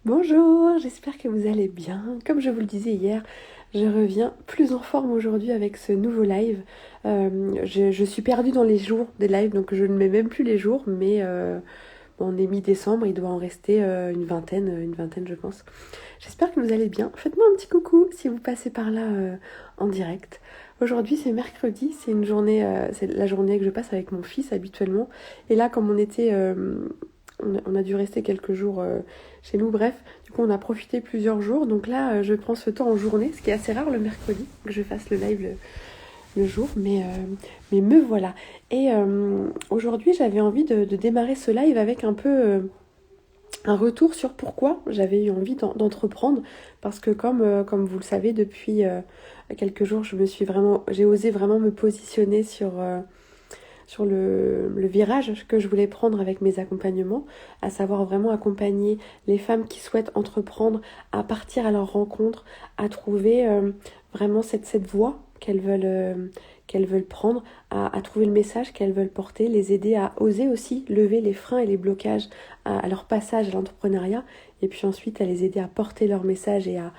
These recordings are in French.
Bonjour, j'espère que vous allez bien. Comme je vous le disais hier, je reviens plus en forme aujourd'hui avec ce nouveau live. Je suis perdue dans les jours des lives, donc je ne mets même plus les jours, mais bon, on est mi-décembre, il doit en rester une vingtaine je pense. J'espère que vous allez bien. Faites-moi un petit coucou si vous passez par là en direct. Aujourd'hui c'est mercredi, c'est une journée, c'est la journée que je passe avec mon fils habituellement. Et là, comme on a dû rester quelques jours chez nous, bref, du coup on a profité plusieurs jours. Donc là, je prends ce temps en journée, ce qui est assez rare le mercredi, que je fasse le live le jour, mais me voilà. Et aujourd'hui, j'avais envie de démarrer ce live avec un peu un retour sur pourquoi j'avais eu envie d'entreprendre, parce que comme vous le savez, depuis quelques jours, j'ai osé vraiment me positionner sur le virage que je voulais prendre avec mes accompagnements, à savoir vraiment accompagner les femmes qui souhaitent entreprendre à partir à leur rencontre, à trouver vraiment cette voie qu'elles veulent prendre, à trouver le message qu'elles veulent porter, les aider à oser aussi lever les freins et les blocages à leur passage à l'entrepreneuriat, et puis ensuite à les aider à porter leur message et à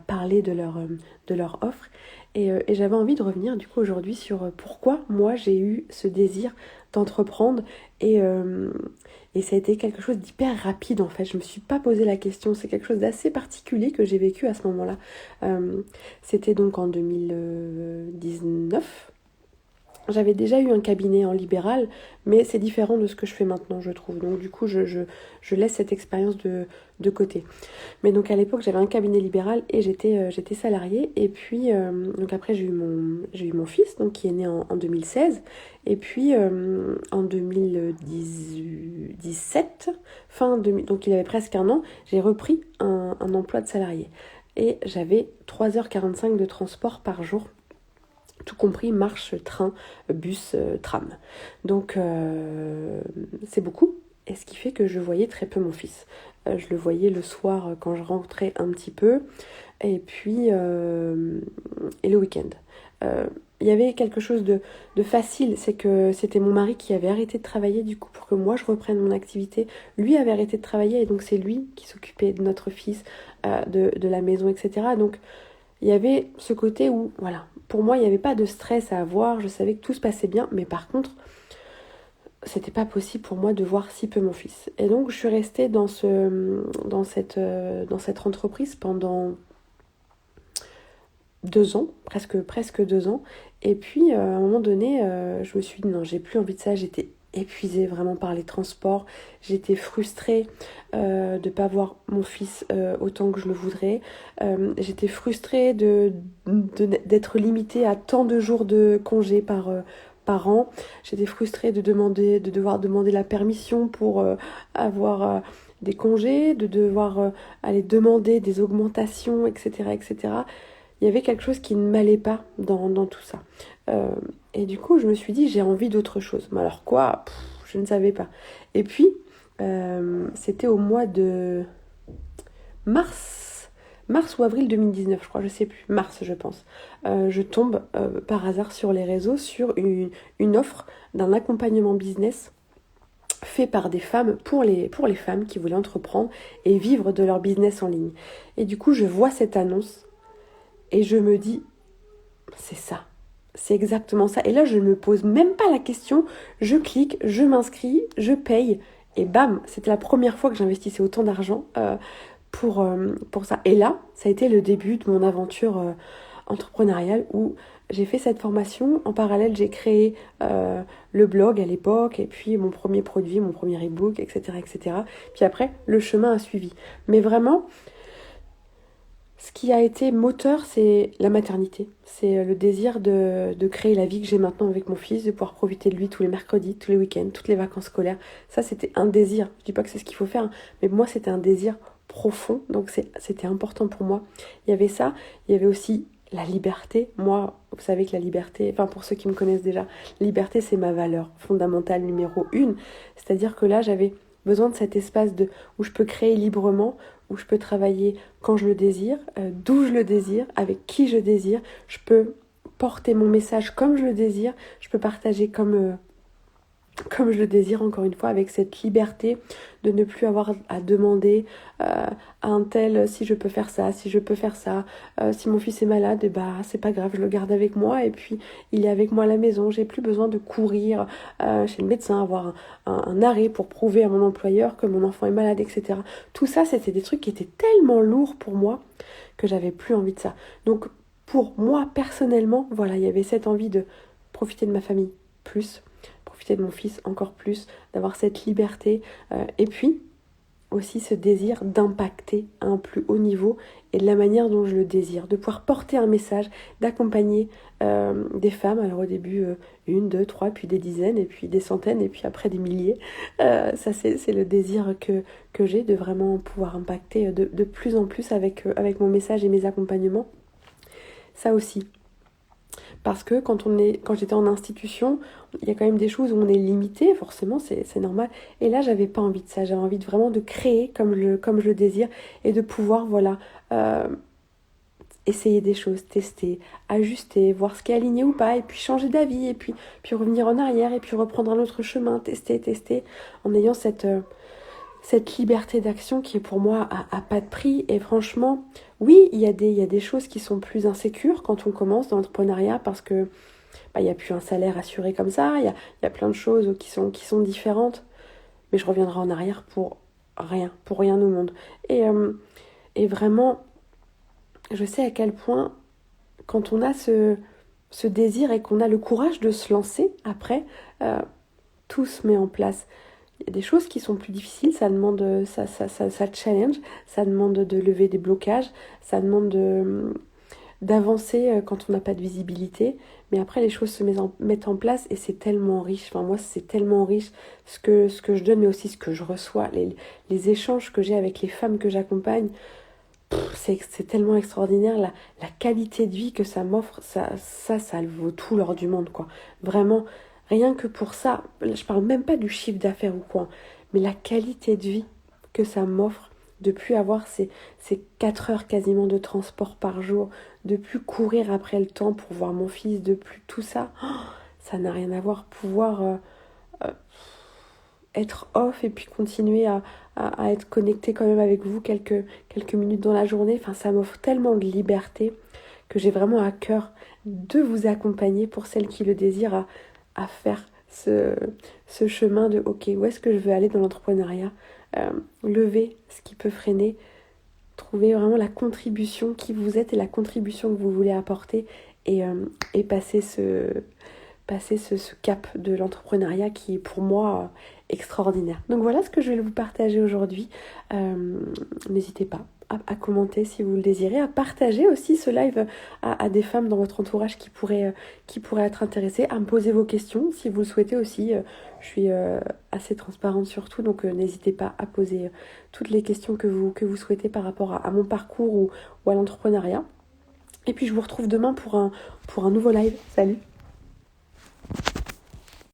parler de leur offre. Et j'avais envie de revenir du coup aujourd'hui sur pourquoi moi j'ai eu ce désir d'entreprendre et, euh, et ça a été quelque chose d'hyper rapide en fait. Je me suis pas posé la question, c'est quelque chose d'assez particulier que j'ai vécu à ce moment-là. C'était donc en 2019. J'avais déjà eu un cabinet en libéral, mais c'est différent de ce que je fais maintenant, je trouve. Donc du coup, je laisse cette expérience de côté. Mais donc à l'époque, j'avais un cabinet libéral et j'étais salariée. Et puis, donc après, j'ai eu mon fils, donc qui est né en 2016. Et puis, en 2017, donc il avait presque un an, j'ai repris un emploi de salarié. Et j'avais 3h45 de transport par jour, tout compris marche, train, bus, tram. Donc c'est beaucoup, et ce qui fait que je voyais très peu mon fils. Je le voyais le soir quand je rentrais un petit peu, et puis et le week-end. Il y avait quelque chose de facile, c'est que c'était mon mari qui avait arrêté de travailler du coup pour que moi je reprenne mon activité. Lui avait arrêté de travailler et donc c'est lui qui s'occupait de notre fils, de la maison, etc. Donc il y avait ce côté où, voilà, pour moi, il n'y avait pas de stress à avoir, je savais que tout se passait bien, mais par contre, c'était pas possible pour moi de voir si peu mon fils. Et donc, je suis restée dans cette entreprise pendant 2 ans, presque 2 ans. Et puis, à un moment donné, je me suis dit, non, j'ai plus envie de ça, j'étais épuisée vraiment par les transports, j'étais frustrée de ne pas voir mon fils autant que je le voudrais, j'étais frustrée d'être limitée à tant de jours de congé par an, j'étais frustrée de devoir demander la permission pour avoir des congés, de devoir aller demander des augmentations, etc., etc. Il y avait quelque chose qui ne m'allait pas dans tout ça. Euh, et du coup, je me suis dit, j'ai envie d'autre chose. Mais alors quoi? Je ne savais pas. Et puis, c'était au mois de mars ou avril 2019, je crois, je sais plus, mars, je pense. Je tombe par hasard sur les réseaux sur une offre d'un accompagnement business fait par des femmes pour les femmes qui voulaient entreprendre et vivre de leur business en ligne. Et du coup, je vois cette annonce et je me dis, c'est ça. C'est exactement ça. Et là, je ne me pose même pas la question. Je clique, je m'inscris, je paye. Et bam, c'était la première fois que j'investissais autant d'argent pour ça. Et là, ça a été le début de mon aventure entrepreneuriale où j'ai fait cette formation. En parallèle, j'ai créé le blog à l'époque et puis mon premier produit, mon premier e-book, etc., etc. Puis après, le chemin a suivi. Mais vraiment, ce qui a été moteur, c'est la maternité. C'est le désir de créer la vie que j'ai maintenant avec mon fils, de pouvoir profiter de lui tous les mercredis, tous les week-ends, toutes les vacances scolaires. Ça, c'était un désir. Je dis pas que c'est ce qu'il faut faire, hein, mais moi, c'était un désir profond. Donc, c'était important pour moi. Il y avait ça. Il y avait aussi la liberté. Moi, vous savez que la liberté, enfin, pour ceux qui me connaissent déjà, la liberté, c'est ma valeur fondamentale numéro une. C'est-à-dire que là, j'avais besoin de cet espace où je peux créer librement, où je peux travailler quand je le désire, d'où je le désire, avec qui je désire. Je peux porter mon message comme je le désire. Je peux partager comme je le désire, encore une fois, avec cette liberté de ne plus avoir à demander à un tel si je peux faire ça, si je peux faire ça. Si mon fils est malade, et bah c'est pas grave, je le garde avec moi et puis il est avec moi à la maison. J'ai plus besoin de courir chez le médecin, avoir un arrêt pour prouver à mon employeur que mon enfant est malade, etc. Tout ça, c'était des trucs qui étaient tellement lourds pour moi que j'avais plus envie de ça. Donc pour moi, personnellement, voilà, il y avait cette envie de profiter de ma famille plus, profiter de mon fils encore plus, d'avoir cette liberté, et puis aussi ce désir d'impacter à un plus haut niveau et de la manière dont je le désire, de pouvoir porter un message, d'accompagner des femmes, alors au début une, deux, trois, puis des dizaines, et puis des centaines, et puis après des milliers. Ça c'est le désir que j'ai de vraiment pouvoir impacter de plus en plus avec mon message et mes accompagnements. Ça aussi, parce que quand j'étais en institution, il y a quand même des choses où on est limité, forcément, c'est normal. Et là, j'avais pas envie de ça. J'avais envie de vraiment de créer comme je le désire et de pouvoir, voilà, essayer des choses, tester, ajuster, voir ce qui est aligné ou pas, et puis changer d'avis, et puis revenir en arrière, et puis reprendre un autre chemin, tester, en ayant cette liberté d'action qui est pour moi à pas de prix. Et franchement, oui, il y a des choses qui sont plus insécures quand on commence dans l'entrepreneuriat parce que il n'y a plus un salaire assuré comme ça, il y a plein de choses qui sont différentes. Mais je reviendrai en arrière pour rien au monde. Et vraiment, je sais à quel point, quand on a ce désir et qu'on a le courage de se lancer après, tout se met en place. Il y a des choses qui sont plus difficiles, ça demande, ça challenge, ça demande de lever des blocages, ça demande d'avancer quand on n'a pas de visibilité. Mais après, les choses se mettent en place et c'est tellement riche. Enfin, moi, c'est tellement riche ce que je donne, mais aussi ce que je reçois. Les échanges que j'ai avec les femmes que j'accompagne, c'est tellement extraordinaire. La qualité de vie que ça m'offre, ça le vaut tout l'or du monde, quoi. Vraiment. Rien que pour ça, je parle même pas du chiffre d'affaires ou quoi, mais la qualité de vie que ça m'offre, de plus avoir ces 4 heures quasiment de transport par jour, de plus courir après le temps pour voir mon fils, de plus tout ça, ça n'a rien à voir. Pouvoir euh, être off et puis continuer à être connecté quand même avec vous quelques minutes dans la journée, enfin ça m'offre tellement de liberté que j'ai vraiment à cœur de vous accompagner pour celles qui le désirent à faire ce chemin de ok, où est-ce que je veux aller dans l'entrepreneuriat, lever ce qui peut freiner, trouver vraiment la contribution qui vous êtes et la contribution que vous voulez apporter et passer ce cap de l'entrepreneuriat qui est pour moi extraordinaire. Donc voilà ce que je vais vous partager aujourd'hui. N'hésitez pas à commenter si vous le désirez, à partager aussi ce live à des femmes dans votre entourage qui pourraient être intéressées, à me poser vos questions si vous le souhaitez aussi. Je suis assez transparente sur tout, donc n'hésitez pas à poser toutes les questions que vous souhaitez par rapport à mon parcours ou à l'entrepreneuriat. Et puis je vous retrouve demain pour un nouveau live. Salut!